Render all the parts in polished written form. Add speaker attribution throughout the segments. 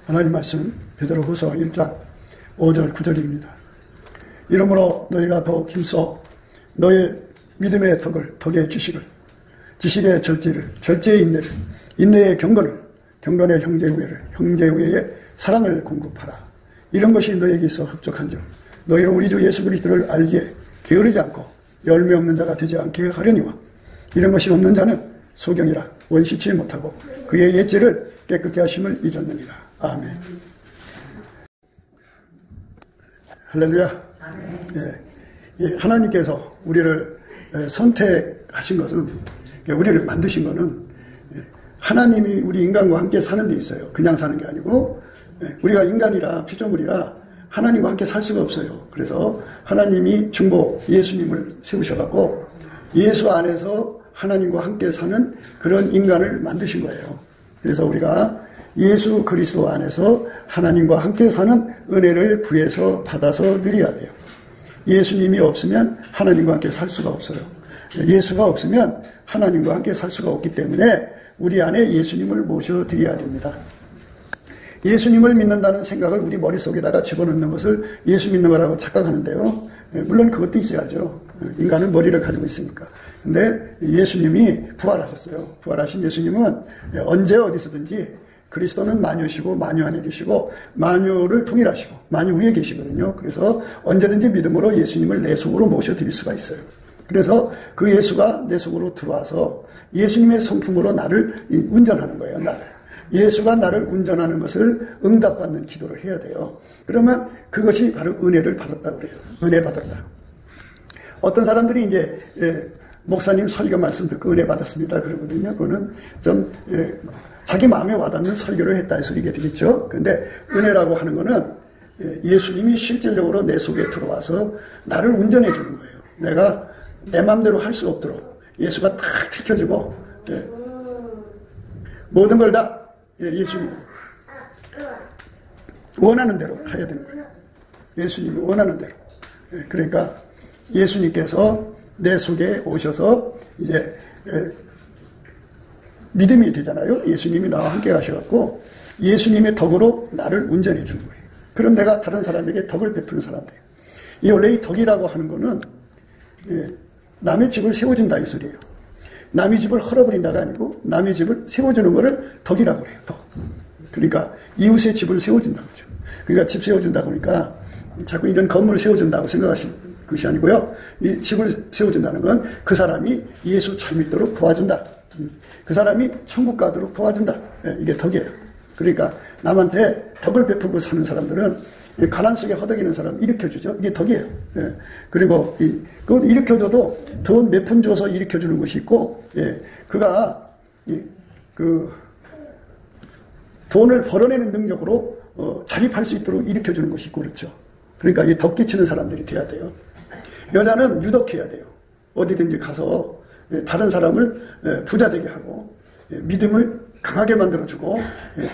Speaker 1: 하나님 말씀 베드로후서 1장 5절 9절입니다. 이러므로 너희가 더욱 힘써 너의 믿음의 덕의 지식을, 지식의 절제를, 절제의 인내를, 인내의 경건을, 경건의 형제우애를, 형제우애의 사랑을 공급하라. 이런 것이 너에게 있어 흡족한즉 너희로 우리 주 예수 그리스도를 알기에 게으르지 않고 열매 없는 자가 되지 않게 하려니와 이런 것이 없는 자는 소경이라 원시치 못하고 그의 옛죄를 깨끗게 하심을 잊었느니라. 아멘. 할렐루야. 예, 하나님께서 우리를 선택하신 것은, 우리를 만드신 것은 하나님이 우리 인간과 함께 사는 데 있어요. 그냥 사는 게 아니고 우리가 인간이라 피조물이라 하나님과 함께 살 수가 없어요. 그래서 하나님이 중보 예수님을 세우셔갖고 예수 안에서 하나님과 함께 사는 그런 인간을 만드신 거예요. 그래서 우리가 예수 그리스도 안에서 하나님과 함께 사는 은혜를 구해서 받아서 누려야 돼요. 예수님이 없으면 하나님과 함께 살 수가 없어요. 예수가 없으면 하나님과 함께 살 수가 없기 때문에 우리 안에 예수님을 모셔드려야 됩니다. 예수님을 믿는다는 생각을 우리 머릿속에다가 집어넣는 것을 예수 믿는 거라고 착각하는데요. 물론 그것도 있어야죠. 인간은 머리를 가지고 있으니까. 근데 예수님이 부활하셨어요. 부활하신 예수님은 언제 어디서든지 그리스도는 만유시고 만유 안에 계시고 만유를 통일하시고 만유 위에 계시거든요. 그래서 언제든지 믿음으로 예수님을 내 속으로 모셔드릴 수가 있어요. 그래서 그 예수가 내 속으로 들어와서 예수님의 성품으로 나를 운전하는 거예요. 나를. 예수가 나를 운전하는 것을 응답받는 기도를 해야 돼요. 그러면 그것이 바로 은혜를 받았다고 그래요. 은혜 받았다. 어떤 사람들이 이제 목사님 설교 말씀 듣고 은혜 받았습니다 그러거든요. 그거는 좀 자기 마음에 와닿는 설교를 했다 해서 이게 되겠죠. 근데 은혜라고 하는 거는 예수님이 실질적으로 내 속에 들어와서 나를 운전해 주는 거예요. 내가 내 마음대로 할 수 없도록 예수가 탁 지켜주고 모든 걸 다 예수님 원하는 대로 해야 되는 거예요. 예수님이 원하는 대로. 그러니까 예수님께서 내 속에 오셔서 이제 믿음이 되잖아요. 예수님이 나와 함께 가셔갖고 예수님의 덕으로 나를 운전해 주는 거예요. 그럼 내가 다른 사람에게 덕을 베푸는 사람 돼요. 이 원래 이 덕이라고 하는 거는 남의 집을 세워준다 이 소리예요. 남의 집을 헐어버린다가 아니고 남의 집을 세워주는 거를 덕이라고 그래요. 덕. 그러니까 이웃의 집을 세워준다고 그러죠. 그러니까 집 세워준다 그러니까 자꾸 이런 건물을 세워준다고 생각하시는 것이 아니고요. 이 집을 세워준다는 건 그 사람이 예수 잘 믿도록 도와준다. 그 사람이 천국 가도록 도와준다. 이게 덕이에요. 그러니까 남한테 덕을 베풀고 사는 사람들은 가난 속에 허덕이는 사람 일으켜주죠. 이게 덕이에요. 그리고 그건 일으켜줘도 돈 몇 푼 줘서 일으켜주는 것이 있고, 그가 그 돈을 벌어내는 능력으로 자립할 수 있도록 일으켜주는 것이 있고 그렇죠. 그러니까 이 덕 끼치는 사람들이 돼야 돼요. 여자는 유덕해야 돼요. 어디든지 가서 다른 사람을 부자 되게 하고 믿음을 강하게 만들어주고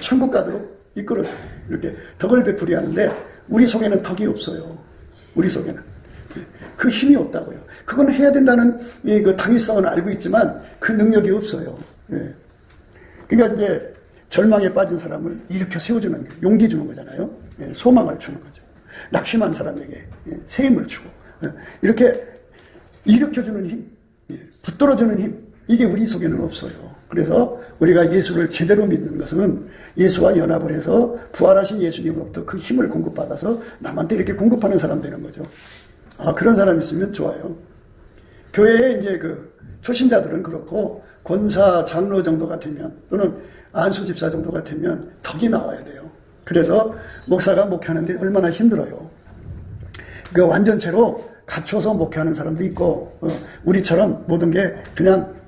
Speaker 1: 천국 가도록 이끌어줘. 이렇게 덕을 베풀이 하는데 우리 속에는 덕이 없어요. 우리 속에는. 그 힘이 없다고요. 그건 해야 된다는 그 당위성은 알고 있지만 그 능력이 없어요. 그러니까 이제 절망에 빠진 사람을 일으켜 세워주는 게 용기 주는 거잖아요. 소망을 주는 거죠. 낙심한 사람에게 새 힘을 주고 이렇게 일으켜주는 힘, 붙들어주는 힘, 이게 우리 속에는 없어요. 그래서 우리가 예수를 제대로 믿는 것은 예수와 연합을 해서 부활하신 예수님으로부터 그 힘을 공급받아서 남한테 이렇게 공급하는 사람 되는 거죠. 그런 사람이 있으면 좋아요. 교회에 이제 그 초신자들은 그렇고 권사 장로 정도가 되면 또는 안수 집사 정도가 되면 덕이 나와야 돼요. 그래서 목사가 목회하는데 얼마나 힘들어요. 그 완전체로 갖춰서 목회하는 사람도 있고 우리처럼 모든 게 그냥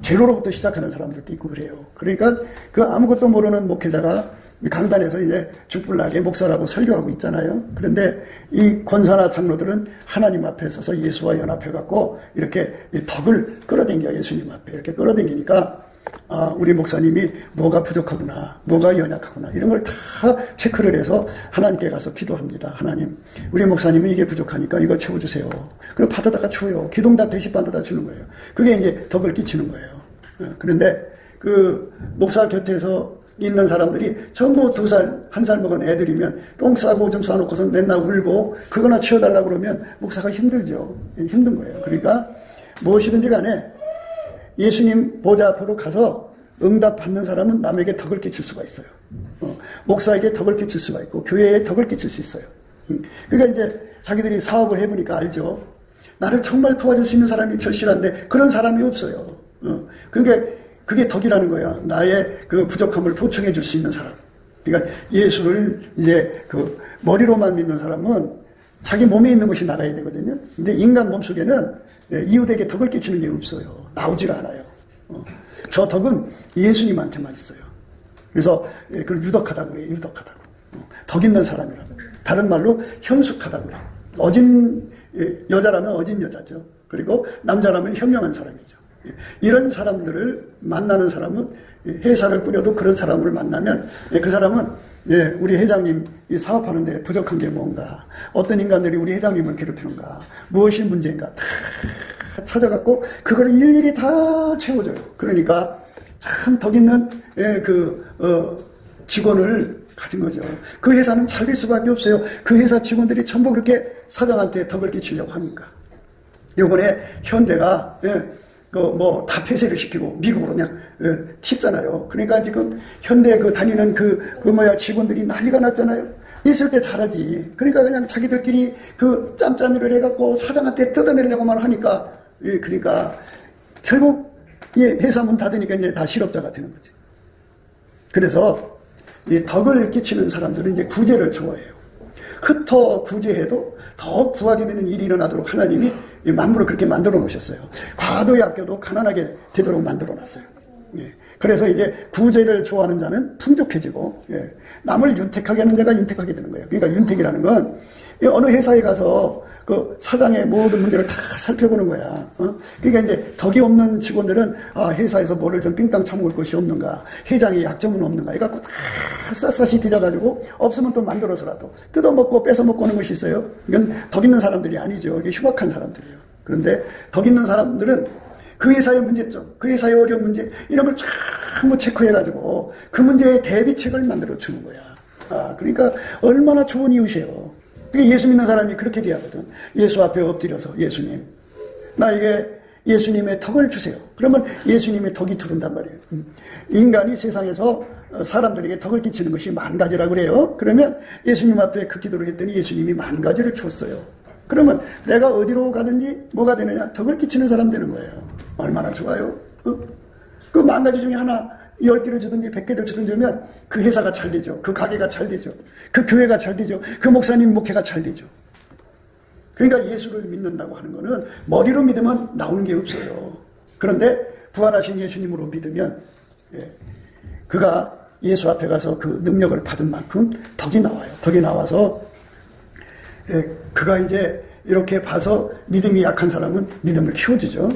Speaker 1: 제로로부터 시작하는 사람들도 있고 그래요. 그러니까 그 아무것도 모르는 목회자가 강단에서 이제 죽불나게 목사라고 설교하고 있잖아요. 그런데 이 권사나 장로들은 하나님 앞에 서서 예수와 연합해갖고 이렇게 덕을 끌어당겨 예수님 앞에 이렇게 끌어당기니까 우리 목사님이 뭐가 부족하구나, 뭐가 연약하구나 이런 걸 다 체크를 해서 하나님께 가서 기도합니다. 하나님, 우리 목사님은 이게 부족하니까 이거 채워주세요. 그리고 받아다가 줘요. 기도응답 대신 받아다 주는 거예요. 그게 이제 덕을 끼치는 거예요. 그런데 그 목사 곁에서 있는 사람들이 전부 2살, 1살 먹은 애들이면 똥 싸고 오줌 싸놓고서 맨날 울고 그거나 치워달라고 그러면 목사가 힘들죠. 힘든 거예요. 그러니까 무엇이든지 간에 예수님 보좌 앞으로 가서 응답 받는 사람은 남에게 덕을 끼칠 수가 있어요. 목사에게 덕을 끼칠 수가 있고 교회에 덕을 끼칠 수 있어요. 그러니까 이제 자기들이 사업을 해보니까 알죠. 나를 정말 도와줄 수 있는 사람이 절실한데 그런 사람이 없어요. 그게 덕이라는 거야. 나의 그 부족함을 보충해 줄 수 있는 사람. 그러니까 예수를 이제 그 머리로만 믿는 사람은 자기 몸에 있는 것이 나가야 되거든요. 근데 인간 몸속에는 이웃에게 덕을 끼치는 게 없어요. 나오질 않아요. 저 덕은 예수님한테만 있어요. 그래서 그걸 유덕하다고 그래요. 유덕하다고. 덕 있는 사람이라고. 다른 말로 현숙하다고 그래요. 어진 여자라면 어진 여자죠. 그리고 남자라면 현명한 사람이죠. 이런 사람들을 만나는 사람은 회사를 꾸려도 그런 사람을 만나면 그 사람은 우리 회장님 사업하는데 부족한 게 뭔가, 어떤 인간들이 우리 회장님을 괴롭히는가, 무엇이 문제인가 다 찾아갖고 그걸 일일이 다 채워줘요. 그러니까 참 덕 있는 직원을 가진 거죠. 그 회사는 잘 될 수밖에 없어요. 그 회사 직원들이 전부 그렇게 사장한테 덕을 끼치려고 하니까. 요번에 현대가 다 폐쇄를 시키고 미국으로 그냥 튀었잖아요. 그러니까 지금 현대 다니는 직원들이 난리가 났잖아요. 있을 때 잘하지. 그러니까 그냥 자기들끼리 짬짬이를 해갖고 사장한테 뜯어내려고만 하니까, 그러니까 결국 회사 문 닫으니까 이제 다 실업자가 되는 거지. 그래서 이 덕을 끼치는 사람들은 이제 구제를 좋아해요. 흩어 구제해도 더 구하게 되는 일이 일어나도록 하나님이 만물을 그렇게 만들어 놓으셨어요. 과도의 아껴도 가난하게 되도록 만들어 놨어요. 그래서 이제 구제를 좋아하는 자는 풍족해지고, 남을 윤택하게 하는 자가 윤택하게 되는 거예요. 그러니까 윤택이라는 건 어느 회사에 가서 그 사장의 모든 문제를 다 살펴보는 거야. 그러니까 이제 덕이 없는 직원들은 회사에서 뭐를 좀 삥땅 처먹을 것이 없는가, 회장의 약점은 없는가, 이거 다 샅샅이 뒤져가지고 없으면 또 만들어서라도 뜯어먹고 뺏어먹고 하는 것이 있어요. 이건 덕 있는 사람들이 아니죠. 이게 흉악한 사람들이에요. 그런데 덕 있는 사람들은 그 회사의 문제점, 그 회사의 어려운 문제, 이런 걸 전부 체크해가지고 그 문제의 대비책을 만들어 주는 거야. 그러니까 얼마나 좋은 이웃이에요. 예수 믿는 사람이 그렇게 돼야 하거든. 예수 앞에 엎드려서, 예수님, 나에게 예수님의 덕을 주세요. 그러면 예수님의 덕이 두른단 말이에요. 인간이 세상에서 사람들에게 덕을 끼치는 것이 10,000가지라고 그래요. 그러면 예수님 앞에 그 기도를 했더니 예수님이 10,000가지를 줬어요. 그러면 내가 어디로 가든지 뭐가 되느냐? 덕을 끼치는 사람 되는 거예요. 얼마나 좋아요? 그 10,000가지 중에 하나 10개를 주든지 100개를 주든지 하면 그 회사가 잘 되죠. 그 가게가 잘 되죠. 그 교회가 잘 되죠. 그 목사님 목회가 잘 되죠. 그러니까 예수를 믿는다고 하는 거는 머리로 믿으면 나오는 게 없어요. 그런데 부활하신 예수님으로 믿으면 그가 예수 앞에 가서 그 능력을 받은 만큼 덕이 나와요. 덕이 나와서 그가 이제 이렇게 봐서 믿음이 약한 사람은 믿음을 키워주죠.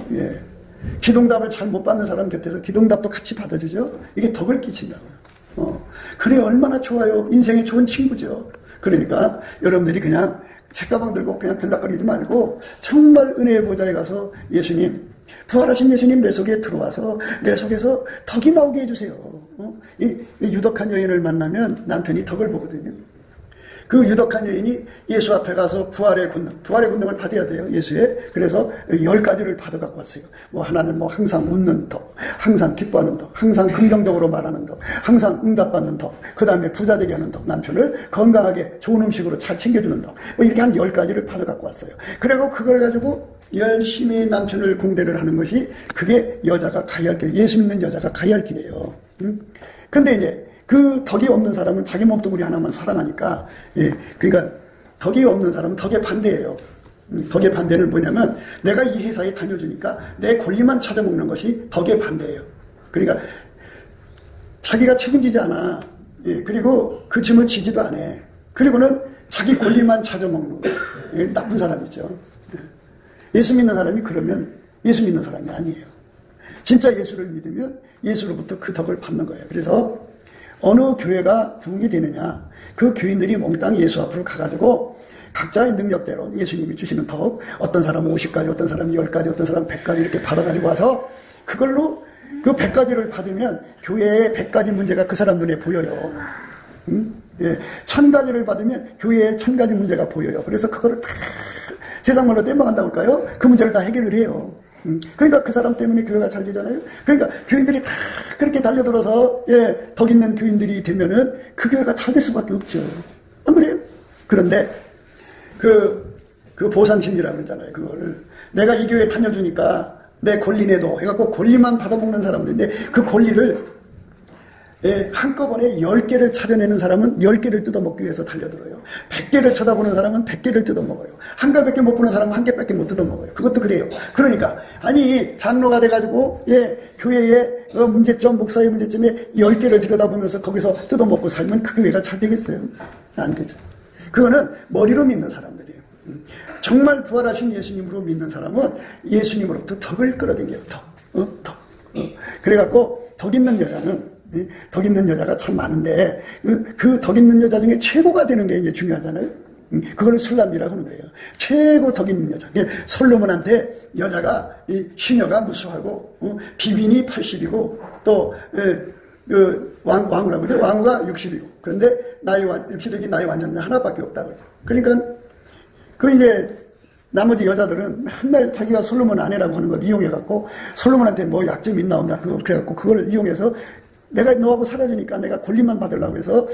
Speaker 1: 기도응답을 잘 못 받는 사람 곁에서 기도응답도 같이 받아주죠. 이게 덕을 끼친다고요. 그래 얼마나 좋아요. 인생의 좋은 친구죠. 그러니까 여러분들이 그냥 책가방 들고 그냥 들락거리지 말고 정말 은혜의 보좌에 가서 예수님, 부활하신 예수님 내 속에 들어와서 내 속에서 덕이 나오게 해주세요. 이 유덕한 여인을 만나면 남편이 덕을 보거든요. 그 유덕한 여인이 예수 앞에 가서 부활의 권능을 받아야 돼요. 예수의. 그래서 10가지를 받아 갖고 왔어요. 하나는 항상 웃는 덕, 항상 기뻐하는 덕, 항상 긍정적으로 말하는 덕, 항상 응답받는 덕, 그 다음에 부자 되게 하는 덕, 남편을 건강하게 좋은 음식으로 잘 챙겨주는 덕, 이렇게 한 10가지를 받아 갖고 왔어요. 그리고 그걸 가지고 열심히 남편을 공대를 하는 것이 그게 여자가 가야 할 길, 예수 믿는 여자가 가야 할 길이에요. 근데 이제 그 덕이 없는 사람은 자기 몸뚱아리 하나만 사랑하니까, 그러니까 덕이 없는 사람은 덕의 반대예요. 덕의 반대는 뭐냐면 내가 이 회사에 다녀주니까 내 권리만 찾아먹는 것이 덕의 반대예요. 그러니까 자기가 책임지지 않아. 그리고 그 짐을 지지도 안 해. 그리고는 자기 권리만 찾아먹는 거예요. 나쁜 사람이죠. 예수 믿는 사람이 그러면 예수 믿는 사람이 아니에요. 진짜 예수를 믿으면 예수로부터 그 덕을 받는 거예요. 그래서 어느 교회가 부흥이 되느냐, 그 교인들이 몽땅 예수 앞으로 가가지고 각자의 능력대로 예수님이 주시는 덕, 어떤 사람은 50가지, 어떤 사람은 10가지, 어떤 사람은 100가지 이렇게 받아가지고 와서 그걸로 그 100가지를 받으면 교회에 100가지 문제가 그 사람 눈에 보여요. 예, 1000가지를 받으면 교회에 1000가지 문제가 보여요. 그래서 그거를 다 세상 말로 떼먹한다고 할까요? 그 문제를 다 해결을 해요. 그러니까 그 사람 때문에 교회가 잘 되잖아요. 그러니까 교인들이 다 그렇게 달려들어서 덕 있는 교인들이 되면은 그 교회가 잘 될 수밖에 없죠. 안 그래요? 그런데 그 보상심리라고 그러잖아요. 그거를 내가 이 교회 다녀주니까 내 권리내도 해갖고 권리만 받아먹는 사람들인데 그 권리를 한꺼번에 10개를 찾아내는 사람은 10개를 뜯어먹기 위해서 달려들어요. 100개를 쳐다보는 사람은 100개를 뜯어먹어요. 한 개밖에 못 보는 사람은 한 개밖에 못 뜯어먹어요. 그것도 그래요. 그러니까 아니 장로가 돼가지고 교회의 문제점, 목사의 문제점에 10개를 들여다보면서 거기서 뜯어먹고 살면 그 교회가 잘 되겠어요? 안 되죠. 그거는 머리로 믿는 사람들이에요. 정말 부활하신 예수님으로 믿는 사람은 예수님으로부터 덕을 끌어당겨요. 덕. 그래갖고 덕 있는 여자는 덕 있는 여자가 참 많은데 그 덕 있는 여자 중에 최고가 되는 게 이제 중요하잖아요. 그걸 술람이라고 하는 거예요. 최고 덕 있는 여자. 솔로몬한테 여자가 시녀가 무수하고 비빈이 80이고 또 왕후라고 그러죠. 왕후가 60이고 그런데 피득이 나이 완전 하나밖에 없다고 그러죠. 그러니까 그 이제 나머지 여자들은 맨날 자기가 솔로몬 아내라고 하는 걸 이용해갖고 솔로몬한테 뭐 약점 있나 없나 그래갖고 그걸 이용해서 내가 너하고 살아주니까 내가 권리만 받으려고 해서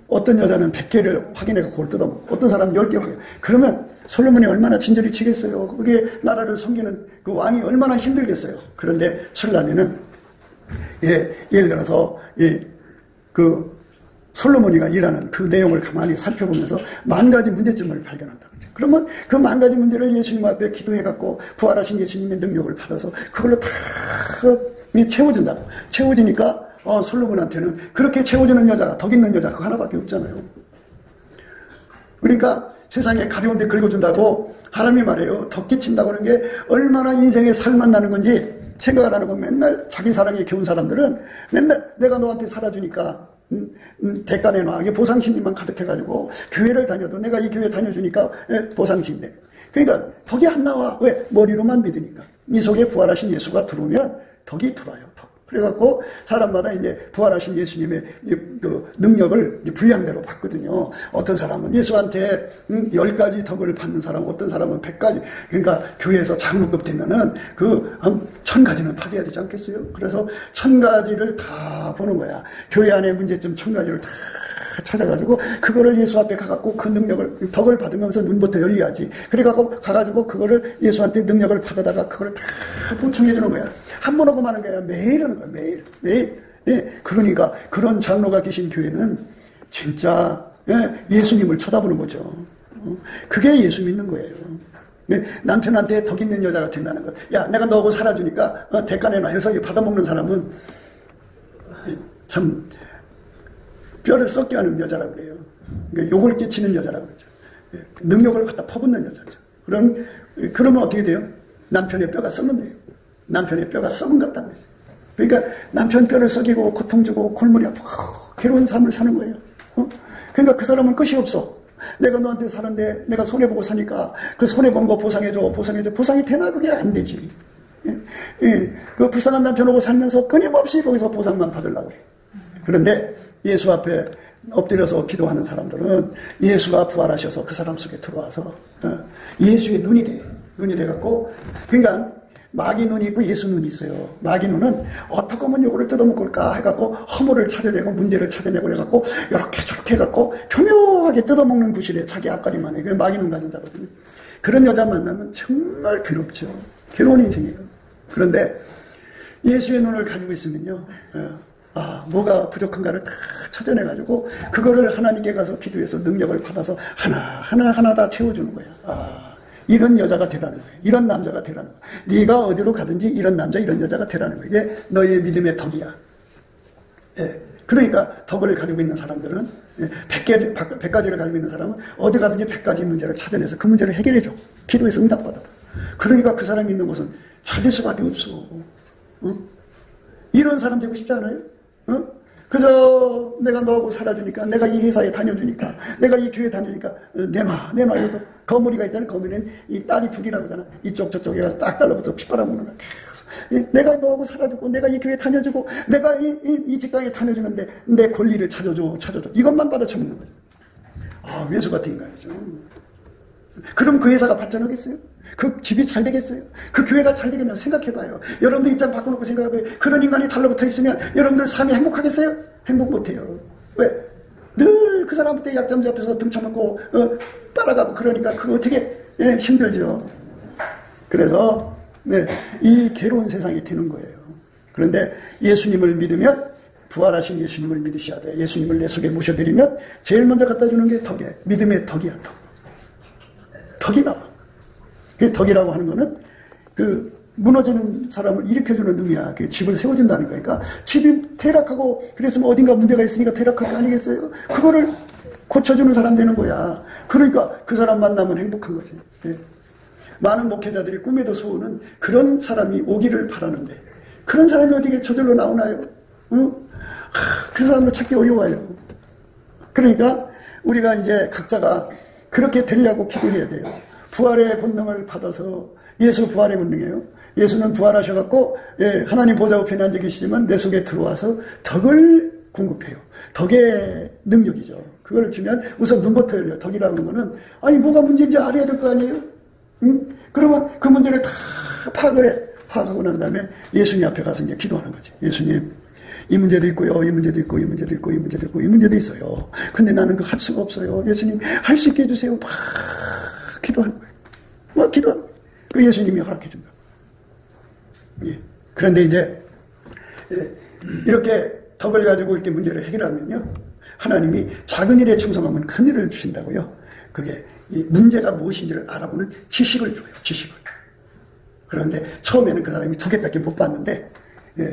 Speaker 1: 어떤 여자는 100개를 확인해서 그걸 뜯어먹고 어떤 사람은 10개 확인. 그러면 솔로몬이 얼마나 친절히 치겠어요. 그게 나라를 섬기는 그 왕이 얼마나 힘들겠어요. 그런데 술라면은 예를 들어서 그 솔로몬이가 일하는 그 내용을 가만히 살펴보면서 10,000가지 문제점을 발견한다. 그러면 그 10,000가지 문제를 예수님 앞에 기도해갖고 부활하신 예수님의 능력을 받아서 그걸로 다 채워준다고. 채워지니까 솔로몬한테는 그렇게 채워주는 여자가 덕 있는 여자 그거 하나밖에 없잖아요. 그러니까 세상에 가벼운데 긁어준다고 하나님이 말해요. 덕 끼친다고 하는 게 얼마나 인생에 살만 나는 건지 생각을 안 하고 맨날 자기 사랑에 겨운 사람들은 맨날 내가 너한테 살아주니까 대가 내놔. 이게 보상심리만 가득해가지고 교회를 다녀도 내가 이 교회 다녀주니까 보상심리. 그러니까 덕이 안 나와. 왜? 머리로만 믿으니까. 이 속에 부활하신 예수가 들어오면 덕이 들어와요. 덕. 그래갖고 사람마다 이제 부활하신 예수님의 그 능력을 분량대로 받거든요. 어떤 사람은 예수한테 10가지 덕을 받는 사람, 어떤 사람은 100가지. 그러니까 교회에서 장로급 되면은 한 1000가지는 받아야 되지 않겠어요? 그래서 1000가지를 다 보는 거야. 교회 안에 문제점 1000가지를 다 찾아가지고 그거를 예수 앞에 가갖고 그 능력을 덕을 받으면서 눈부터 열려야지. 그래갖고 가가지고 그거를 예수한테 능력을 받아다가 그걸 다 보충해 주는 거야. 한 번 하고 마는 거야. 매일 하는 거야. 매일. 그러니까 그런 장로가 계신 교회는 진짜 예수님을 쳐다보는 거죠. 그게 예수 믿는 거예요. 남편한테 덕 있는 여자가 된다는 거. 야, 내가 너하고 살아주니까 대가 내놔 해서 받아먹는 사람은 참 뼈를 썩게 하는 여자라고 그래요. 그러니까 욕을 끼치는 여자라고 그러죠. 능력을 갖다 퍼붓는 여자죠. 그러면 어떻게 돼요? 남편의 뼈가 썩는데요. 남편의 뼈가 썩은 것 같다고 그랬어요. 그러니까 남편 뼈를 썩이고 고통 주고 골머리 아프고 괴로운 삶을 사는 거예요. 그러니까 그 사람은 끝이 없어. 내가 너한테 사는데 내가 손해보고 사니까 그 손해본 거 보상해줘. 보상이 되나? 그게 안 되지. 그 불쌍한 남편하고 살면서 끊임없이 거기서 보상만 받으려고 해. 그런데 예수 앞에 엎드려서 기도하는 사람들은 예수가 부활하셔서 그 사람 속에 들어와서 예수의 눈이 돼. 눈이 돼갖고 그러니까 마귀 눈이 있고 예수 눈이 있어요. 마귀 눈은 어떻게 하면 요거를 뜯어먹을까 해갖고 허물을 찾아내고 문제를 찾아내고 그래갖고 이렇게 저렇게 해갖고 교묘하게 뜯어먹는 구실에 자기 앞가림만 해. 그게 마귀 눈 가진 자거든요. 그런 여자 만나면 정말 괴롭죠. 괴로운 인생이에요. 그런데 예수의 눈을 가지고 있으면요. 뭐가 부족한가를 다 찾아내가지고 그거를 하나님께 가서 기도해서 능력을 받아서 하나 다 채워주는 거야. 이런 여자가 되라는 거예요. 이런 남자가 되라는 거예요. 네가 어디로 가든지 이런 남자 이런 여자가 되라는 거예요. 이게 너의 믿음의 덕이야. 그러니까 덕을 가지고 있는 사람들은 100가지를 가지고 있는 사람은 어디 가든지 100가지 문제를 찾아내서 그 문제를 해결해줘. 기도해서 응답받아. 그러니까 그 사람이 있는 곳은 잘 될 수밖에 없어. 이런 사람 되고 싶지 않아요? 그저 내가 너하고 살아주니까, 내가 이 회사에 다녀주니까, 내가 이 교회 다니니까 내놔 그래서 거물이가 있잖아. 거물은 이 딸이 둘이라고 하잖아. 이쪽 저쪽에 가서 딱 달라붙어 피 빨아먹는 거야. 계속 내가 너하고 살아주고, 내가 이 교회 다녀주고, 내가 이 직장에 다녀주는데 내 권리를 찾아줘 이것만 받아 처먹는 거죠. 아, 외수 같은 인간이죠. 그럼 그 회사가 발전하겠어요? 그 집이 잘 되겠어요? 그 교회가 잘 되겠냐고 생각해봐요. 여러분들 입장 바꿔놓고 생각해봐요. 그런 인간이 달라붙어 있으면 여러분들 삶이 행복하겠어요? 행복 못해요. 왜? 늘 그 사람한테 약점 잡혀서 등쳐먹고 따라가고 그러니까 그거 어떻게 힘들죠. 그래서 이 괴로운 세상이 되는 거예요. 그런데 예수님을 믿으면, 부활하신 예수님을 믿으셔야 돼. 예수님을 내 속에 모셔드리면 제일 먼저 갖다 주는 게 덕이에요. 믿음의 덕이야. 덕이 나와. 그 덕이라고 하는 거는 그 무너지는 사람을 일으켜주는 의미야. 그 집을 세워준다는 거니까. 집이 퇴락하고 그랬으면 어딘가 문제가 있으니까 퇴락할 거 아니겠어요? 그거를 고쳐주는 사람 되는 거야. 그러니까 그 사람 만나면 행복한 거지. 많은 목회자들이 꿈에도 소원은 그런 사람이 오기를 바라는데, 그런 사람이 어디게 저절로 나오나요? 그 사람을 찾기 어려워요. 그러니까 우리가 이제 각자가 그렇게 되려고 기도해야 돼요. 부활의 권능을 받아서, 예수 부활의 권능이에요. 예수는 부활하셔갖고 하나님 보좌 우편에 앉아 계시지만 내 속에 들어와서 덕을 공급해요. 덕의 능력이죠. 그걸 주면 우선 눈부터 열려요. 덕이라는 거는 아니 뭐가 문제인지 알아야 될 거 아니에요? 그러면 그 문제를 다 파악하고 난 다음에 예수님 앞에 가서 이제 기도하는 거지. 예수님, 이 문제도 있고요, 이 문제도 있고, 이 문제도 있고, 이 문제도 있고, 이 문제도 있어요. 근데 나는 그거 할 수가 없어요. 예수님, 할 수 있게 해주세요. 막 기도하는 거예요. 기도하는 거예요. 그 예수님이 허락해준다. 그런데 이제 이렇게 덕을 가지고 이렇게 문제를 해결하면요, 하나님이 작은 일에 충성하면 큰 일을 주신다고요. 그게 이 문제가 무엇인지를 알아보는 지식을 줘요. 지식을. 그런데 처음에는 그 사람이 2개밖에 못 봤는데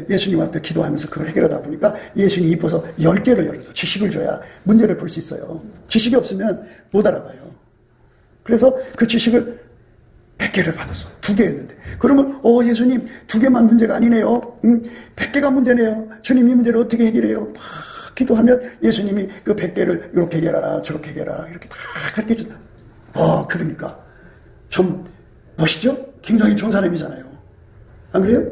Speaker 1: 예수님 앞에 기도하면서 그걸 해결하다 보니까 예수님이 이뻐서 10개를 열어줘. 지식을 줘야 문제를 볼 수 있어요. 지식이 없으면 못 알아봐요. 그래서 그 지식을 100개를 받았어. 2개였는데. 그러면 예수님 2개만 문제가 아니네요. 100개가 문제네요. 주님 이 문제를 어떻게 해결해요? 막 기도하면 예수님이 그 100개를 이렇게 해결하라 저렇게 해결하라 이렇게 다 가르쳐준다. 그러니까 좀 멋있죠? 굉장히 좋은 사람이잖아요. 안 그래요?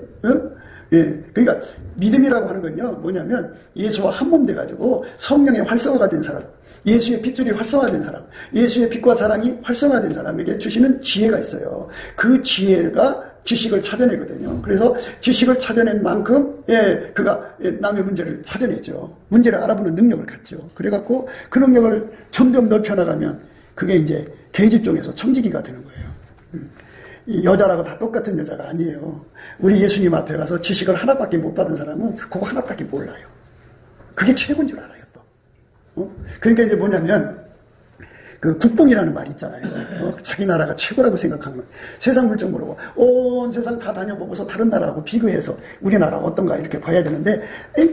Speaker 1: 그러니까 믿음이라고 하는 건요, 뭐냐면 예수와 한 몸 돼가지고 성령의 활성화가 된 사람, 예수의 핏줄이 활성화된 사람, 예수의 빛과 사랑이 활성화된 사람에게 주시는 지혜가 있어요. 그 지혜가 지식을 찾아내거든요. 그래서 지식을 찾아낸 만큼 그가 남의 문제를 찾아내죠. 문제를 알아보는 능력을 갖죠. 그래갖고 그 능력을 점점 넓혀나가면 그게 이제 계집종에서 청지기가 되는 거예요. 이 여자라고 다 똑같은 여자가 아니에요. 우리 예수님 앞에 가서 지식을 하나밖에 못 받은 사람은 그거 하나밖에 몰라요. 그게 최고인 줄 알아요, 또. 그러니까 이제 뭐냐면, 그 국뽕이라는 말이 있잖아요. 자기 나라가 최고라고 생각하는 건 세상 물정 모르고 온 세상 다 다녀보고서 다른 나라하고 비교해서 우리나라 어떤가 이렇게 봐야 되는데,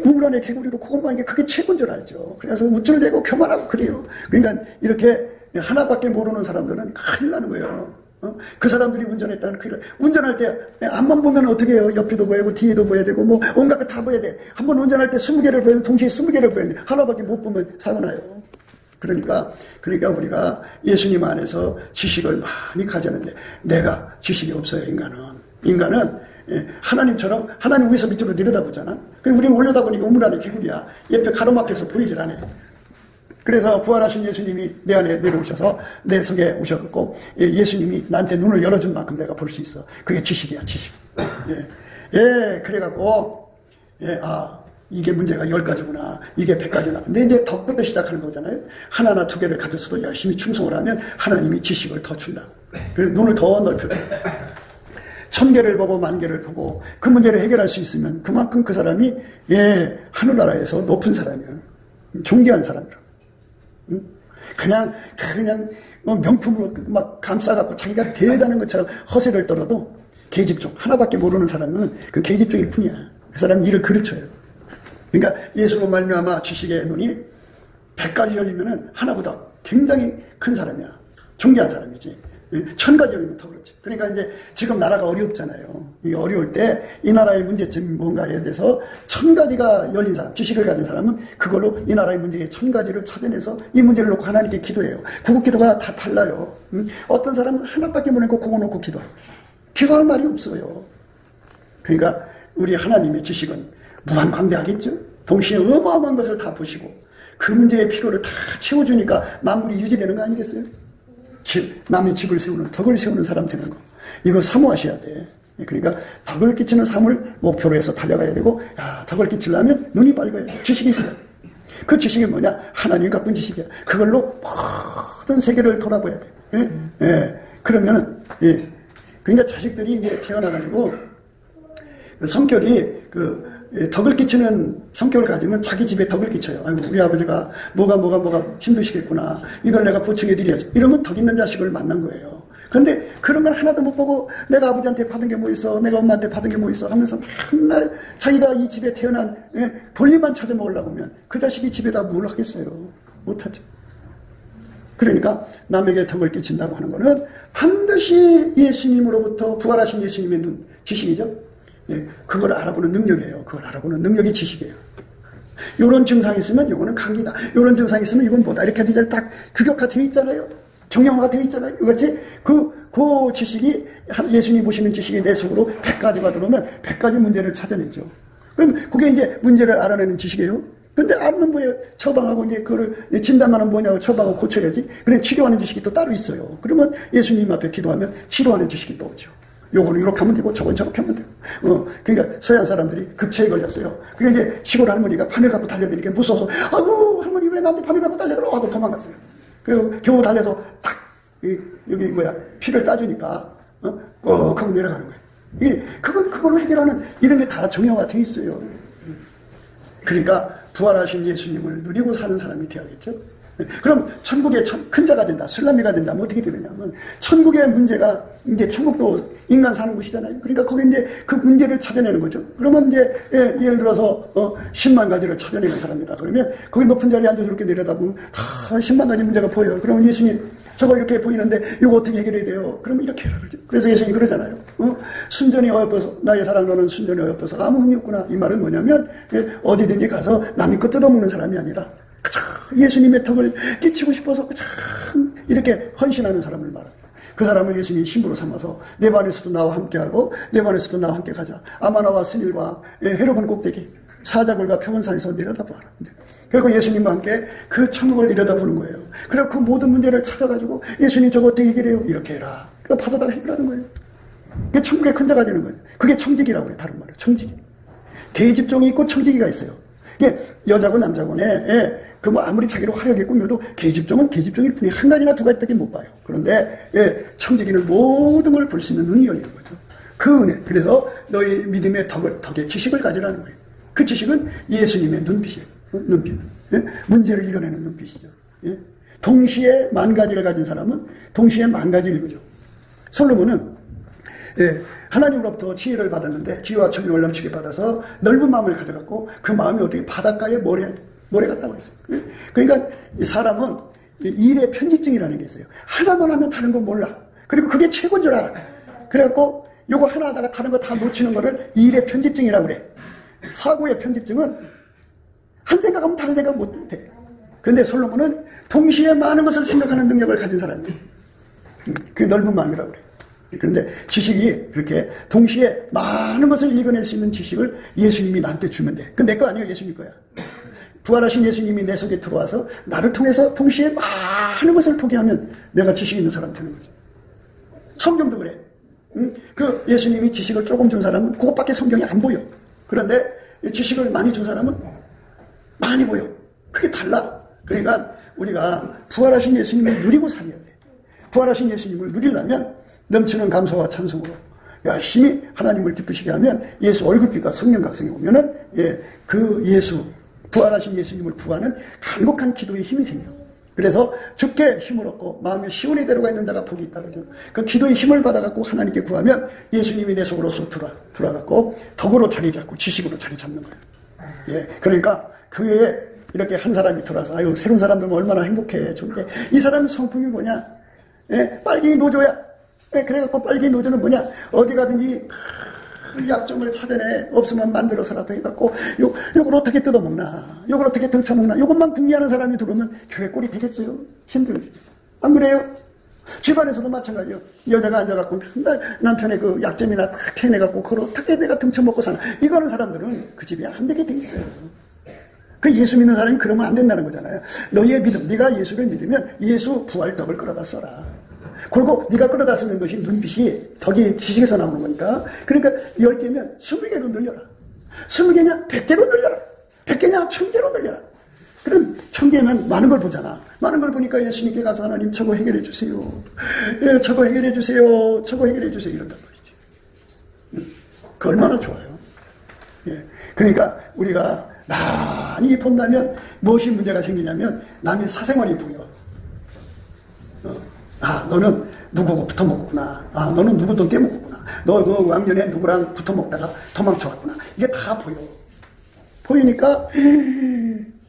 Speaker 1: 우물 안에 개구리로 그것만 이게 그게 최고인 줄 알죠. 그래서 우쭐대고 교만하고 그래요. 그러니까 이렇게 하나밖에 모르는 사람들은 큰일 나는 거예요. 그 사람들이 운전했다는 큰일. 운전할 때 앞만 보면 어떻게 해요? 옆에도 보여야 되고 뒤에도 보여야 되고 뭐 온갖 거 다 보여야 돼. 한번 운전할 때 20개를 보여야 돼. 동시에 20개를 보여야 돼. 하나밖에 못 보면 사고 나요. 그러니까 우리가 예수님 안에서 지식을 많이 가졌는데, 내가 지식이 없어요. 인간은 하나님처럼 하나님 위에서 밑으로 내려다보잖아. 우리는 올려다보니까 우물 안에 개구리야. 옆에 가로막혀서 보이질 않아요. 그래서 부활하신 예수님이 내 안에 내려오셔서 내 속에 오셨고, 예수님이 나한테 눈을 열어준 만큼 내가 볼 수 있어. 그게 지식이야, 지식. 그래갖고 이게 문제가 10가지구나. 이게 100가지나. 근데 이제 덕부터 시작하는 거잖아요. 하나나 2개를 가졌어도 열심히 충성을 하면 하나님이 지식을 더 준다. 그래서 눈을 더 넓혀줘. 1000개를 보고 10,000개를 보고 그 문제를 해결할 수 있으면 그만큼 그 사람이 하늘나라에서 높은 사람이에요. 존귀한 사람이라고. 그냥 명품으로 막 감싸갖고 자기가 대단한 것처럼 허세를 떨어도 계집종, 하나밖에 모르는 사람은 그 계집종일 뿐이야. 그 사람은 일을 그르쳐요. 그러니까 예수로 말미암아 지식의 눈이 100가지 열리면은 하나보다 굉장히 큰 사람이야. 존귀한 사람이지. 천가지이면 더 그렇죠. 그러니까 이제 지금 나라가 어렵잖아요. 이 어려울 때 이 나라의 문제점이 뭔가에 대해서 1000가지가 열린 사람, 지식을 가진 사람은 그걸로 이 나라의 문제의 1000가지를 찾아내서 이 문제를 놓고 하나님께 기도해요. 구국 기도가 다 달라요. 어떤 사람은 하나밖에 못 놓고 그거 놓고 기도해요. 기도할 말이 없어요. 그러니까 우리 하나님의 지식은 무한광대하겠죠. 동시에 어마어마한 것을 다 보시고 그 문제의 필요를 다 채워주니까 만물이 유지되는 거 아니겠어요? 남의 집을 세우는, 덕을 세우는 사람 되는 거. 이거 사모하셔야 돼. 그러니까 덕을 끼치는 삶을 목표로 해서 달려가야 되고, 야, 덕을 끼치려면 눈이 밝아야 돼. 지식이 있어야 돼. 그 지식이 뭐냐? 하나님이 갖고 지식이야. 그걸로 모든 세계를 돌아봐야 돼. 예? 예. 그러면은, 예. 그러니까 자식들이 이제 태어나가지고, 성격이 덕을 끼치는 성격을 가지면 자기 집에 덕을 끼쳐요. 아이고, 우리 아버지가 뭐가 힘드시겠구나. 이걸 내가 보충해드려야지. 이러면 덕 있는 자식을 만난 거예요. 그런데 그런 걸 하나도 못 보고 내가 아버지한테 받은 게 뭐 있어, 내가 엄마한테 받은 게 뭐 있어 하면서 맨날 자기가 이 집에 태어난 볼일만 찾아 먹으려고 하면 그 자식이 집에다 뭘 하겠어요. 못하죠. 그러니까 남에게 덕을 끼친다고 하는 거는 반드시 예수님으로부터 부활하신 예수님의 눈, 지식이죠. 예, 그걸 알아보는 능력이에요. 그걸 알아보는 능력이 지식이에요. 요런 증상이 있으면 요거는 감기다. 요런 증상이 있으면 이건 뭐다. 이렇게 디자인 딱 규격화 되어 있잖아요. 정형화가 되어 있잖아요. 이같이 그 지식이 예수님 보시는 지식이 내 속으로 100가지가 들어오면 100가지 문제를 찾아내죠. 그럼 그게 이제 문제를 알아내는 지식이에요. 근데 알면 뭐예요? 처방하고 이제 그거를 진단만은 뭐냐고 처방하고 고쳐야지. 그래 치료하는 지식이 또 따로 있어요. 그러면 예수님 앞에 기도하면 치료하는 지식이 또 오죠. 요거는 이렇게 하면 되고 저건 저렇게 하면 되고. 그러니까 서양 사람들이 급체에 걸렸어요. 그러니까 이제 시골 할머니가 바늘 갖고 달려드니까 무서워서 아이고 할머니 왜 나한테 바늘 갖고 달려들어 하고 도망갔어요. 그리고 겨우 달려서 탁 여기 피를 따주니까 꼭 하고 내려가는 거예요. 그걸로 해결하는 이런 게 다 정형화돼 있어요. 그러니까 부활하신 예수님을 누리고 사는 사람이 되어야겠죠. 그럼 천국의 큰 자가 된다, 슬라미가 된다면 어떻게 되느냐면 천국의 문제가 이제 천국도 인간 사는 곳이잖아요. 그러니까 거기 이제 그 문제를 찾아내는 거죠. 그러면 이제 예를 들어서 10만 가지를 찾아내는 사람이다. 그러면 거기 높은 자리에 앉아서 이렇게 내려다보면 다 10만 가지 문제가 보여요. 그러면 예수님 저거 이렇게 보이는데 이거 어떻게 해결해야 돼요? 그러면 이렇게 해라 그러죠. 그래서 예수님이 그러잖아요. 순전히 어여뻐서 나의 사랑 너는 순전히 어여뻐서 아무 흠이 없구나. 이 말은 뭐냐면 어디든지 가서 남의 거 뜯어먹는 사람이 아니라 그저 예수님의 덕을 끼치고 싶어서 참 이렇게 헌신하는 사람을 말하죠. 그 사람을 예수님이 신부로 삼아서 내 반에서도 나와 함께하고 내 반에서도 나와 함께 가자. 아마나와 스닐과 헤르본 꼭대기 사자굴과 표본산에서 내려다보라. 그리고 예수님과 함께 그 천국을 내려다보는 거예요. 그리고 그 모든 문제를 찾아가지고 예수님 저거 어떻게 해결해요? 이렇게 해라. 그래서 받아다가 해결하는 거예요. 그게 천국의 큰 자가 되는 거예요. 그게 청지기라고 해요. 다른 말로 청지기. 계집종이 있고 청지기가 있어요. 이게 여자고 남자고네. 아무리 자기를 화려하게 꾸며도 계집종은 계집종일 뿐이 한 가지나 두 가지밖에 못 봐요. 그런데 청지기는 모든 걸 볼 수 있는 눈이 열리는 거죠. 그 은혜. 그래서 너희 믿음의 덕의 지식을 가지라는 거예요. 그 지식은 예수님의 눈빛이에요. 눈빛. 문제를 이겨내는 눈빛이죠. 동시에 10,000가지를 가진 사람은 동시에 10,000가지를 읽죠. 솔로몬은 하나님으로부터 지혜를 받았는데 지혜와 청명을 넘치게 받아서 넓은 마음을 가져갔고 그 마음이 어떻게 바닷가에 모래 같다고 그랬어요. 그러니까 이 사람은 일의 편집증이라는 게 있어요. 하나만 하면 다른 건 몰라. 그리고 그게 최고인 줄 알아. 그래갖고 요거 하나 하다가 다른 거 다 놓치는 거를 일의 편집증이라고 그래. 사고의 편집증은 한 생각하면 다른 생각 못해. 근데 솔로몬은 동시에 많은 것을 생각하는 능력을 가진 사람이에요. 그게 넓은 마음이라고 그래. 그런데 지식이 그렇게 동시에 많은 것을 읽어낼 수 있는 지식을 예수님이 나한테 주면 돼. 그건 내 거 아니에요. 예수님 거야. 부활하신 예수님이 내 속에 들어와서 나를 통해서 동시에 많은 것을 보게 하면 내가 지식 있는 사람 되는 거지. 성경도 그래. 그 예수님이 지식을 조금 준 사람은 그것밖에 성경이 안 보여. 그런데 지식을 많이 준 사람은 많이 보여. 그게 달라. 그러니까 우리가 부활하신 예수님을 누리고 살아야 돼. 부활하신 예수님을 누리려면 넘치는 감사와 찬송으로 열심히 하나님을 기쁘시게 하면 예수 얼굴빛과 성령 각성이 오면은 그 예수 부활하신 예수님을 구하는 간곡한 기도의 힘이 생겨요. 그래서 주께 힘을 얻고 마음에 시온의 대로가 있는 자가 복이 있다 그러죠. 그 기도의 힘을 받아갖고 하나님께 구하면 예수님이 내 속으로 쑥 들어와갖고 덕으로 자리 잡고 지식으로 자리 잡는 거예요. 그러니까 교회에 이렇게 한 사람이 들어와서 아유 새로운 사람들은 얼마나 행복해. 좋은데 이 사람의 성품이 뭐냐? 빨갱이 노조야. 그래갖고 빨갱이 노조는 뭐냐? 어디 가든지 약점을 찾아내 없으면 만들어서라도 해갖고 요걸 어떻게 뜯어먹나, 요걸 어떻게 등쳐먹나, 요것만 궁리하는 사람이 들어오면 교회 꼴이 되겠어요? 힘들지. 안 그래요? 집안에서도 마찬가지요. 여자가 앉아갖고 맨날 남편의 그 약점이나 탁 캐내갖고 그걸 어떻게 내가 등쳐먹고 사나, 이거 하는 사람들은 그 집이 안 되게 돼 있어요. 그 예수 믿는 사람이 그러면 안 된다는 거잖아요. 너희의 믿음, 네가 예수를 믿으면 예수 부활 덕을 끌어다 써라. 그리고 네가 끌어다 쓰는 것이 눈빛이 덕이 지식에서 나오는 거니까. 그러니까 10개면 20개로 늘려라. 20개냐 100개로 늘려라. 100개냐 1000개로 늘려라. 그럼 1000개면 많은 걸 보잖아. 많은 걸 보니까 예수님께 가서 하나님 저거 해결해 주세요. 저거 해결해 주세요. 저거 해결해 주세요. 이런단 말이지. 그 얼마나 좋아요. 그러니까 우리가 많이 본다면 무엇이 문제가 생기냐면 남의 사생활이 보여. 너는 누구하고 붙어 먹었구나. 너는 누구 돈 떼먹었구나. 너 그 왕년에 누구랑 붙어 먹다가 도망쳐왔구나. 이게 다 보여. 보이니까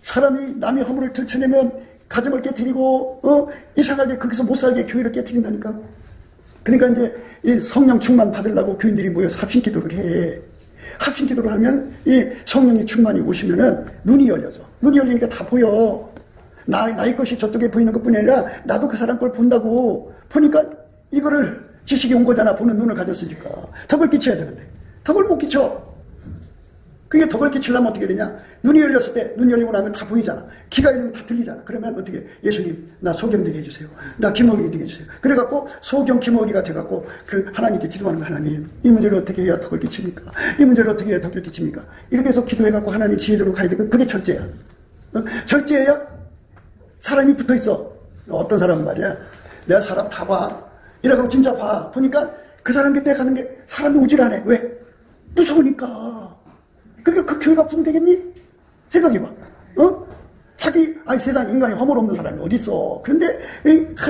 Speaker 1: 사람이 남의 허물을 들춰내면 가정을 깨트리고 이상하게 거기서 못 살게 교회를 깨트린다니까. 그러니까 이제 이 성령 충만 받으려고 교인들이 모여서 합심기도를 해. 합심기도를 하면 이 성령의 충만이 오시면은 눈이 열려져. 눈이 열리니까 다 보여. 나의 것이 저쪽에 보이는 것뿐이 아니라 나도 그 사람 걸 본다고. 보니까 이거를 지식이 온 거잖아. 보는 눈을 가졌으니까. 덕을 끼쳐야 되는데 덕을 못 끼쳐. 그게 덕을 끼치려면 어떻게 되냐? 눈이 열렸을 때, 눈 열리고 나면 다 보이잖아. 귀가 열리면 다 들리잖아. 그러면 어떻게, 예수님 나 소경 되게 해주세요. 나 김어울이 되게 해주세요. 그래갖고 소경 김어울이가 돼갖고 그 하나님께 기도하는 거. 하나님 이 문제를 어떻게 해야 덕을 끼칩니까? 이 문제를 어떻게 해야 덕을 끼칩니까? 이렇게 해서 기도해갖고 하나님 지혜대로 가야 되고, 그게 절제야. 절제해야 사람이 붙어있어. 어떤 사람은 말이야, 내가 사람 다 봐. 이래갖고 진짜 봐. 보니까 그 사람 곁에 가는 게 사람이 오질 않아. 왜? 무서우니까. 그러니까 그 교회가 부면 되겠니? 생각해봐. 세상 인간이 허물 없는 사람이 어딨어. 그런데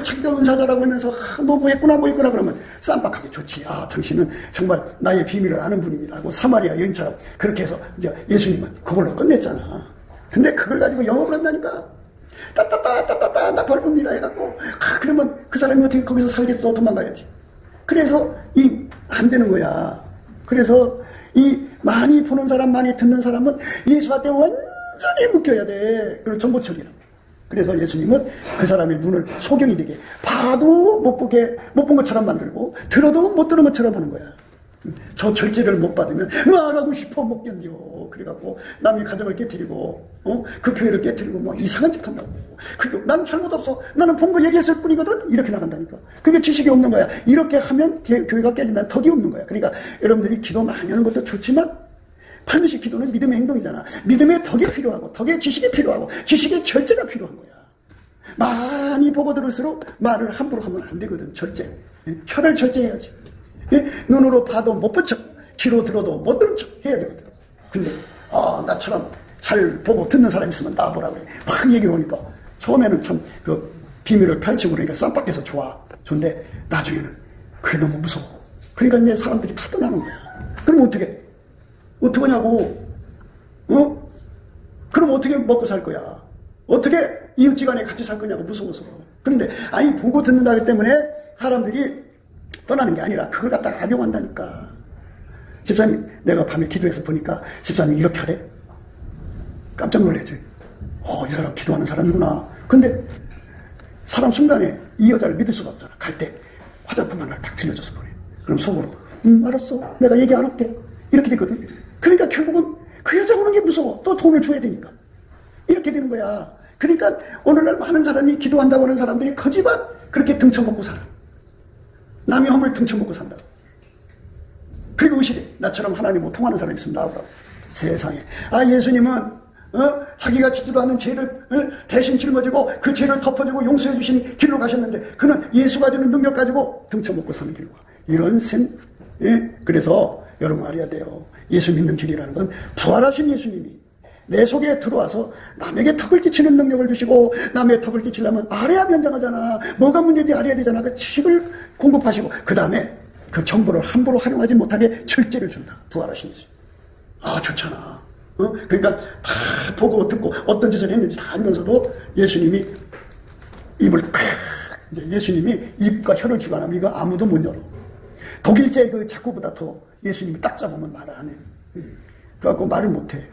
Speaker 1: 자기가 은사자라고 하면서 너 뭐 했구나 그러면 쌈박하게 좋지. 당신은 정말 나의 비밀을 아는 분입니다 하고 사마리아 여인처럼 그렇게 해서 이제 예수님은 그걸로 끝냈잖아. 근데 그걸 가지고 영업을 한다니까. 따따따 나 벌금이다 해갖고 그러면 그 사람이 어떻게 거기서 살겠어? 도망가야지. 그래서 안 되는 거야. 그래서 많이 보는 사람, 많이 듣는 사람은 예수한테 완전히 묶여야 돼. 그걸 정보척이라고. 그래서 예수님은 그 사람의 눈을 소경이 되게, 봐도 못 본 것처럼 만들고 들어도 못 들은 것처럼 하는 거야. 저 절제를 못 받으면 말하고 싶어 못 견뎌. 그래갖고 남의 가정을 깨트리고 그 교회를 깨트리고 뭐 이상한 짓 한다고. 그리고 난 잘못 없어. 나는 본 거 얘기했을 뿐이거든. 이렇게 나간다니까. 그게 지식이 없는 거야. 이렇게 하면 교회가 깨진다는 덕이 없는 거야. 그러니까 여러분들이 기도 많이 하는 것도 좋지만 반드시 기도는 믿음의 행동이잖아. 믿음의 덕이 필요하고 덕의 지식이 필요하고 지식의 절제가 필요한 거야. 많이 보고 들을수록 말을 함부로 하면 안 되거든. 절제. 혀를 절제해야지. 눈으로 봐도 못 본 척, 귀로 들어도 못 들은 척 해야 되거든. 근데 나처럼 잘 보고 듣는 사람 있으면 나보라고 해. 막 얘기를 하니까 처음에는 참 그 비밀을 펼치고 그러니까 쌈박해서 좋은데 나중에는 그게 너무 무서워. 그러니까 이제 사람들이 다 떠나는 거야. 그럼 어떡하냐고. 그럼 어떻게 먹고 살 거야? 어떻게 이웃지간에 같이 살 거냐고, 무서워서. 그런데 보고 듣는다기 때문에 사람들이 떠나는 게 아니라 그걸 갖다가 악용한다니까. 집사님, 내가 밤에 기도해서 보니까 집사님이 이렇게 하래. 깜짝 놀라지. 이 사람 기도하는 사람이구나. 근데 사람 순간에 이 여자를 믿을 수가 없잖아. 갈 때 화장품 하나를 딱 들려줘서 보내. 그럼 속으로 알았어, 내가 얘기 안 할게. 이렇게 되거든. 그러니까 결국은 그 여자 오는 게 무서워. 또 돈을 줘야 되니까. 이렇게 되는 거야. 그러니까 오늘날 많은 사람이 기도한다고 하는 사람들이 거지만 그렇게 등쳐먹고 살아. 남의 허물 등쳐먹고 산다. 그리고 의식에 나처럼 하나님과 통하는 사람이 있으면 나오라고. 세상에. 예수님은 자기가 지지도 않는 죄를 대신 짊어지고 그 죄를 덮어주고 용서해 주신 길로 가셨는데 그는 예수가 주는 능력 가지고 등쳐먹고 사는 길과 이런 그래서 여러분 알아야 돼요. 예수 믿는 길이라는 건 부활하신 예수님이 내 속에 들어와서 남에게 덕을 끼치는 능력을 주시고, 남의 덕을 끼치려면 알아야 변장하잖아. 뭐가 문제인지 알아야 되잖아. 그 지식을 공급하시고 그 다음에 그 정보를 함부로 활용하지 못하게 절제를 준다. 부활하신 예수. 좋잖아. 그러니까 다 보고 듣고 어떤 짓을 했는지 다 알면서도 예수님이 입을 팍 이제 예수님이 입과 혀를 주관하면 이거 아무도 못 열어. 독일제 그 작고보다도 예수님이 딱 잡으면 말을 안 해. 그래갖고 말을 못 해.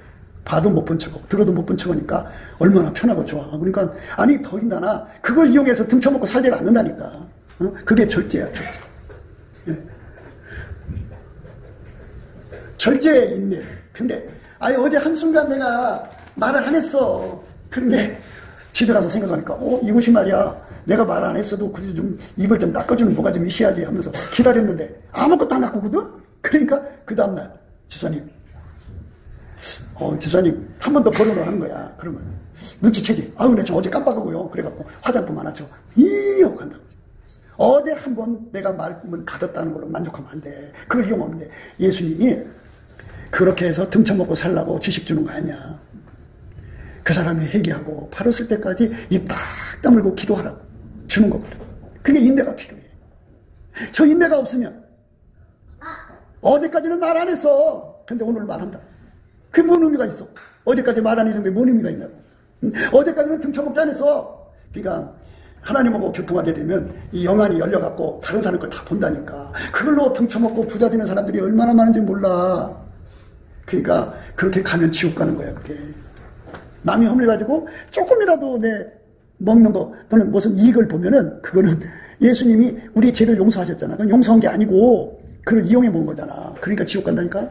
Speaker 1: 봐도 못 본 척하고 들어도 못 본 척하니까 얼마나 편하고 좋아. 그러니까 아니 더군다나 그걸 이용해서 등쳐먹고 살지를 않는다니까. 그게 절제야, 절제. 예. 절제의 인내. 근데 아니 어제 한순간 내가 말을 안 했어. 그런데 집에 가서 생각하니까 이것이 말이야 내가 말 안 했어도 그래도 좀 입을 좀 닦아주는 뭐가 좀 있어야지 하면서 기다렸는데 아무것도 안 갖고거든. 그러니까 그 다음날 집사님 집사님 한 번 더 거론을 하는 거야. 그러면 눈치채지. 아유 내 저 어제 깜빡하고요. 그래갖고 화장품 하나 줘. 이하고 간다고. 어제 한 번 내가 말문 가졌다는 걸로 만족하면 안 돼. 그걸 이용하면 돼. 예수님이 그렇게 해서 등쳐먹고 살라고 지식 주는 거 아니야. 그 사람이 회개하고 바로 쓸 때까지 입 딱 다물고 기도하라고 주는 거거든. 그게 인내가 필요해. 저 인내가 없으면 어제까지는 말 안 했어. 근데 오늘 말한다. 그게 뭔 의미가 있어? 어제까지 말 안 해준 게 뭔 의미가 있냐고. 어제까지는 등쳐먹지 않았어. 그러니까 하나님하고 교통하게 되면 이 영안이 열려갖고 다른 사람 걸 다 본다니까. 그걸로 등쳐먹고 부자 되는 사람들이 얼마나 많은지 몰라. 그러니까 그렇게 가면 지옥 가는 거야 그게. 남이 허물 가지고 조금이라도 내 먹는 거 또는 무슨 이익을 보면은 그거는 예수님이 우리 죄를 용서하셨잖아. 그건 용서한 게 아니고 그걸 이용해 먹은 거잖아. 그러니까 지옥 간다니까.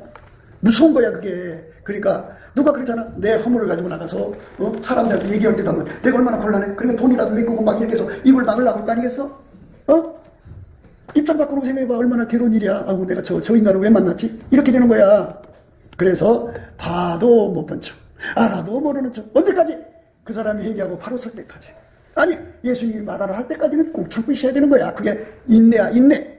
Speaker 1: 무서운 거야 그게. 그러니까 누가 그러잖아. 내 허물을 가지고 나가서 사람들한테 얘기할 때도 하면 내가 얼마나 곤란해. 그러니까 돈이라도 메꾸고 막 이렇게 해서 입을 막으려고 할 거 아니겠어? 입장 바꾸는 거 생각해봐. 얼마나 괴로운 일이야. 아이고 내가 저 인간을 왜 만났지? 이렇게 되는 거야. 그래서 봐도 못 본 척, 알아도 모르는 척. 언제까지? 그 사람이 얘기하고 바로 설 때까지. 아니 예수님이 말하라 할 때까지는 꼭 참고 있어야 되는 거야. 그게 인내야, 인내.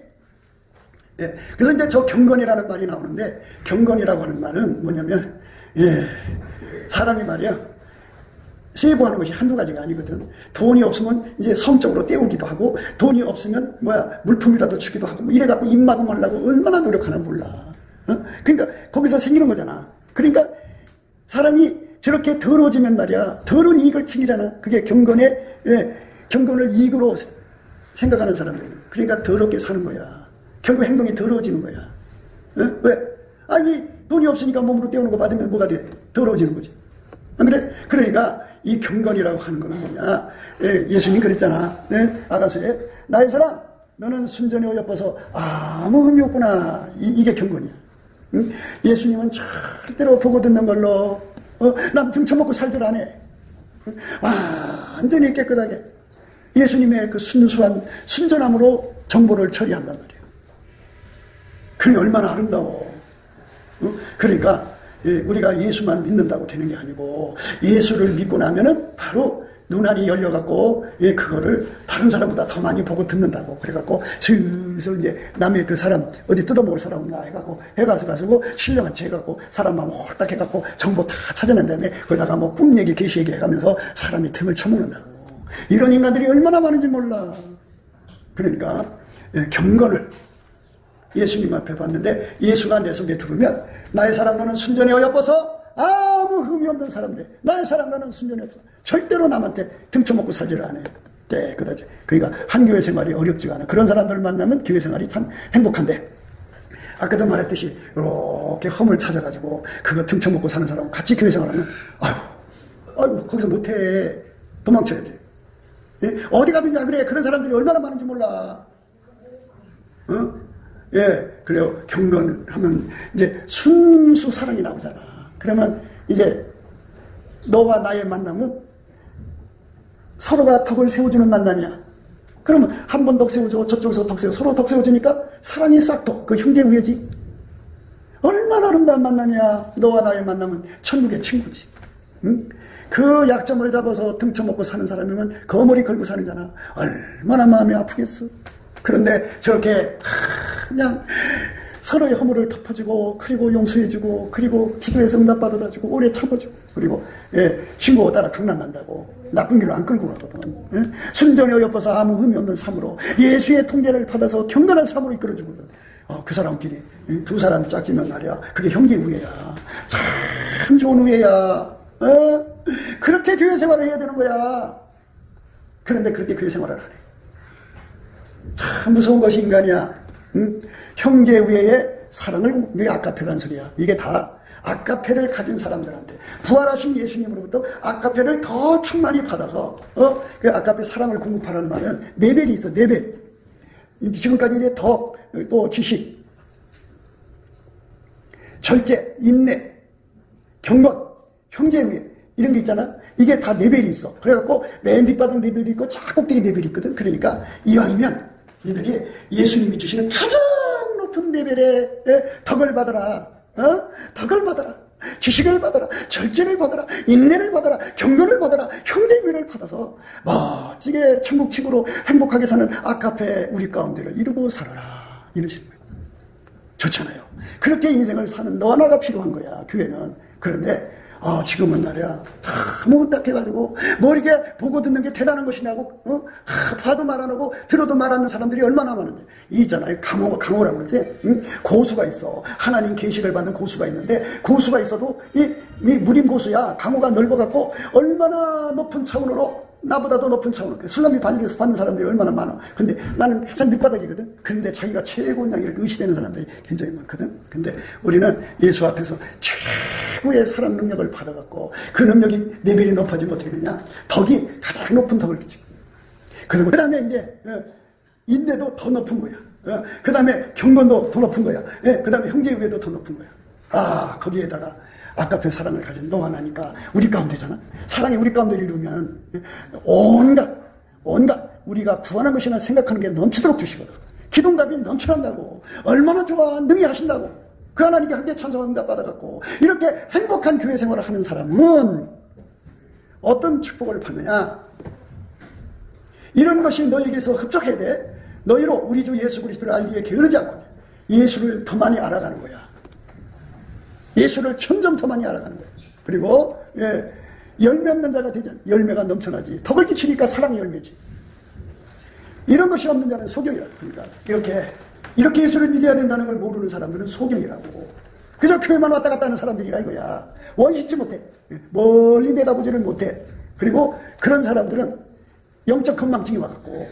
Speaker 1: 예. 그래서 이제 저 경건이라는 말이 나오는데, 경건이라고 하는 말은 뭐냐면, 사람이 말이야, 세부하는 것이 한두 가지가 아니거든. 돈이 없으면 이제 성적으로 때우기도 하고, 돈이 없으면 물품이라도 주기도 하고, 뭐 이래갖고 입막음 하려고 얼마나 노력하나 몰라. 그러니까 거기서 생기는 거잖아. 그러니까 사람이 저렇게 더러워지면 말이야, 더러운 이익을 챙기잖아. 그게 경건을 이익으로 생각하는 사람들. 그러니까 더럽게 사는 거야. 결국 행동이 더러워지는 거야. 왜? 아니 돈이 없으니까 몸으로 때우는 거 받으면 뭐가 돼? 더러워지는 거지. 안 그래? 그러니까 이 경건이라고 하는 거는 뭐냐? 예수님 그랬잖아. 아가서에 나의 사랑 너는 순전히 어여뻐서 아무 의미 없구나. 이게 경건이야. 응? 예수님은 절대로 보고 듣는 걸로 남 등쳐먹고 살 줄 아네. 완전히 깨끗하게 예수님의 그 순수한 순전함으로 정보를 처리한단 말이에요. 그게 얼마나 아름다워. 그러니까 우리가 예수만 믿는다고 되는 게 아니고 예수를 믿고 나면은 바로 눈알이 열려갖고 그거를 다른 사람보다 더 많이 보고 듣는다고. 그래갖고 슬슬 이제 남의 그 사람 어디 뜯어먹을 사람 없나 해갖고 해가지고 신령한 체 해갖고 사람 마음 홀딱 해갖고 정보 다 찾아낸 다음에 거기다가 뭐 꿈 얘기 계시 얘기 해가면서 사람이 틈을 쳐먹는다고. 이런 인간들이 얼마나 많은지 몰라. 그러니까 경건을 예수님 앞에 봤는데 예수가 내 속에 들으면 나의 사랑 너는 순전히 어여뻐서 아무 흠이 없는 사람들, 나의 사랑 너는 순전히 없어. 절대로 남한테 등쳐먹고 살지를 않아요. 그다지. 그러니까 한 교회 생활이 어렵지가 않아. 그런 사람들을 만나면 교회 생활이 참 행복한데, 아까도 말했듯이 이렇게 험을 찾아가지고 그거 등쳐먹고 사는 사람하고 같이 교회 생활하면 아유 거기서 못해. 도망쳐야지. 어디 가든지 안 그래. 그런 사람들이 얼마나 많은지 몰라. 그래요. 경건하면 이제 순수 사랑이 나오잖아. 그러면 이제 너와 나의 만남은 서로가 덕을 세워주는 만남이야. 그러면 한 번 덕 세워줘, 저쪽에서 덕 세워, 서로 덕 세워주니까 사랑이 싹도 그 형제 우애지. 얼마나 아름다운 만남이야. 너와 나의 만남은 천국의 친구지. 응? 그 약점을 잡아서 등쳐먹고 사는 사람이면 거머리 걸고 사는잖아. 얼마나 마음이 아프겠어. 그런데 저렇게 그냥 서로의 허물을 덮어주고 그리고 용서해주고 그리고 기도해서 응답받아주고 오래 참아주고 그리고 친구 따라 강남 난다고 나쁜 길로 안 끌고 가거든. 순전히 어여뻐서 아무 의미 없는 삶으로 예수의 통제를 받아서 경건한 삶으로 이끌어주거든. 그 사람끼리 두 사람 짝지면 말이야. 그게 형제 우애야. 참 좋은 우애야. 그렇게 교회 생활을 해야 되는 거야. 그런데 그렇게 교회 생활을 안 해. 참 무서운 것이 인간이야. 형제 외에 사랑을, 이게 아카페라는 소리야. 이게 다 아카페를 가진 사람들한테 부활하신 예수님으로부터 아카페를 더 충만히 받아서 그 아카페 사랑을 공급하라는 말은 레벨이 있어. 레벨. 지금까지 이제 또 지식, 절제, 인내, 경건, 형제의회 이런 게 있잖아. 이게 다 레벨이 있어. 그래갖고 맨 밑바닥 레벨이 있고 저 꼭대기 레벨이 있거든. 그러니까 이왕이면 니들이 예수님이 주시는 가장 높은 레벨의 덕을 받아라. 덕을 받아라. 지식을 받아라. 절제를 받아라. 인내를 받아라. 경건을 받아라. 형제의회를 받아서 멋지게 천국치고로 행복하게 사는 아카페 우리 가운데를 이루고 살아라. 이러시는 거예요. 좋잖아요. 그렇게 인생을 사는 너와 나가 필요한 거야. 교회는. 그런데 지금은 말이야 너무 딱해가지고 뭐 이렇게 보고 듣는 게 대단한 것이냐고 봐도 말 안 하고 들어도 말 안 하는 사람들이 얼마나 많은데 이 있잖아요. 강호라고 그러지. 고수가 있어. 하나님 계시를 받는 고수가 있는데 고수가 있어도 이 무림 고수야. 강호가 넓어갖고 얼마나 높은 차원으로 나보다도 높은 차원으로 슬럼비 반열에서 받는 사람들이 얼마나 많아. 근데 나는 가장 밑바닥이거든. 그런데 자기가 최고냐 이렇게 의시되는 사람들이 굉장히 많거든. 근데 우리는 예수 앞에서 최고의 사람 능력을 받아갖고 그 능력이 레벨이 높아지면 어떻게 되냐. 덕이 가장 높은 덕을 끼치고 그 다음에 이제 인내도 더 높은 거야. 그 다음에 경건도 더 높은 거야. 그 다음에 형제의회도 더 높은 거야. 거기에다가 아카페 사랑을 가진 너와 나니까 우리 가운데잖아. 사랑이 우리 가운데 이루면 온갖 우리가 구하는 것이나 생각하는 게 넘치도록 주시거든. 기도응답이 넘쳐난다고. 얼마나 좋아. 능히 하신다고. 그 하나님께 함께 찬송 응답 받아갖고 이렇게 행복한 교회 생활을 하는 사람은 어떤 축복을 받느냐. 이런 것이 너에게서 흡족해야 돼. 너희로 우리 주 예수 그리스도를 알기에 게으르지 않고 예수를 더 많이 알아가는 거야. 예수를 점점 더 많이 알아가는 거예요. 그리고 열매 없는 자가 되지 않아. 열매가 넘쳐나지. 덕을 끼치니까 사랑의 열매지. 이런 것이 없는 자는 소경이라. 그러니까 이렇게 예수를 믿어야 된다는 걸 모르는 사람들은 소경이라고. 그저 교회만 왔다 갔다 하는 사람들이라 이거야. 원시치 못해. 멀리 내다보지를 못해. 그리고 그런 사람들은 영적 건망증이 와갖고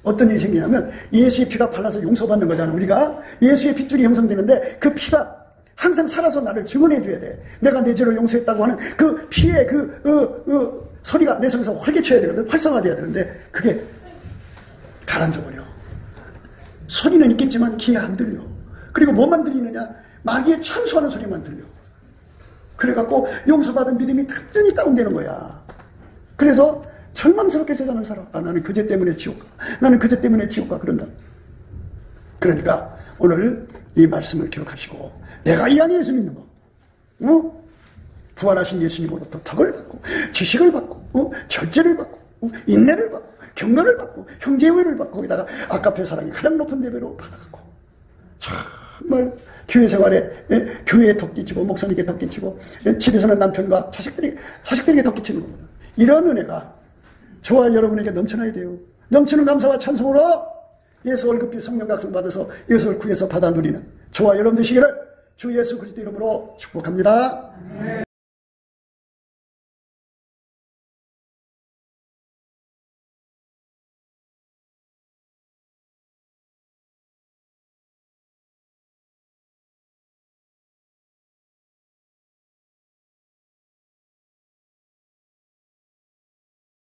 Speaker 1: 어떤 일이 생기냐면 예수의 피가 발라서 용서받는 거잖아. 우리가 예수의 핏줄이 형성되는데 그 피가 항상 살아서 나를 증언해 줘야 돼. 내가 내 죄를 용서했다고 하는 그 피의 소리가 내 속에서 활개쳐야 되거든. 활성화돼야 되는데 그게 가라앉아 버려. 소리는 있겠지만 귀에 안 들려. 그리고 뭐만 들리느냐? 마귀의 참소하는 소리만 들려. 그래갖고 용서받은 믿음이 특전히 다운되는 거야. 그래서 절망스럽게 세상을 살아. 나는 그 죄 때문에 지옥 가. 나는 그 죄 때문에 지옥 가. 그런다. 그러니까 오늘 이 말씀을 기억하시고 내가 이 안에 예수 믿는 거, 부활하신 예수님으로부터 덕을 받고 지식을 받고 절제를 받고 인내를 받고 경건을 받고 형제의회를 받고 거기다가 아카페 사랑이 가장 높은 레벨로 받아갖고 정말 교회 생활에 교회에 덕 끼치고 목사님께 덕 끼치고 집에서는 남편과 자식들에게 덕 끼치는 겁니다. 이런 은혜가 저와 여러분에게 넘쳐나야 돼요. 넘치는 감사와 찬송으로 예수 월급비 성령 각성 받아서 예수를 구해서 받아 누리는 저와 여러분 되시기를 주 예수 그리스도 이름으로 축복합니다.